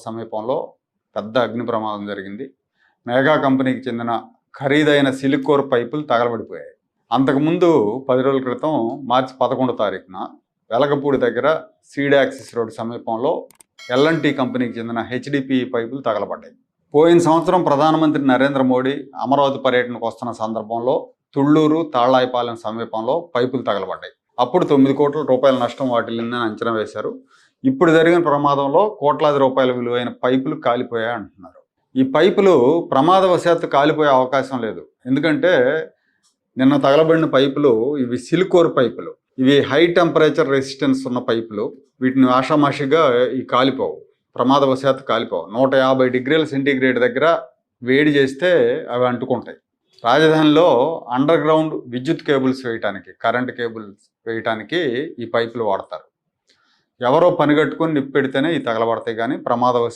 సమీపంలో పెద్ద అగ్ని ప్రమాదం జరిగింది. మెగా కంపెనీకి చెందిన ఖరీదైన సిలికోర్ పైపులు తగలబడిపోయాయి. అంతకుముందు 10 రోజుల క్రితం మార్చి 11 తారీఖున వెలగపూడి దగ్గర సీడ్ యాక్సిస్ రోడ్ సమీపంలో ఎల్ఎన్టీ కంపెనీకి చెందిన హెచ్డిపి పైపులు తగలబడ్డాయి. పోయిన సంవత్సరం ప్రధానమంత్రి నరేంద్ర మోడీ అమరావతి పర్యటనకు వస్తున్న సందర్భంలో తుళ్లూరు తాళ్లాయిపాలెం సమీపంలో పైపులు తగలబడ్డాయి. అప్పుడు 9 కోట్ల రూపాయల నష్టం వాటిల్లిందని అంచనా వేశారు. ఇప్పుడు జరిగిన ప్రమాదంలో కోట్లాది రూపాయల విలువైన పైపులు కాలిపోయాయి అంటున్నారు. ఈ పైపులు ప్రమాదవశాత్తు కాలిపోయే అవకాశం లేదు. ఎందుకంటే నిన్న తగలబడిన పైపులు ఇవి సిలికోర్ పైపులు. ఇవి హై టెంపరేచర్ రెసిస్టెన్స్ ఉన్న పైపులు. వీటిని ఆషామాషిగా ఈ కాలిపోవు, ప్రమాదవశాత్తు కాలిపోవు. 150 డిగ్రీల సెంటీగ్రేడ్ దగ్గర వేడి చేస్తే అవి అంటుకుంటాయి. రాజధానిలో అండర్ గ్రౌండ్ విద్యుత్ కేబుల్స్ వేయటానికి, కరెంట్ కేబుల్స్ వేయటానికి ఈ పైపులు వాడతారు. ఎవరో పనిగట్టుకొని నిప్పు పెడితేనే ఈ తగలబడతాయి, కానీ ప్రమాదవశాత్తు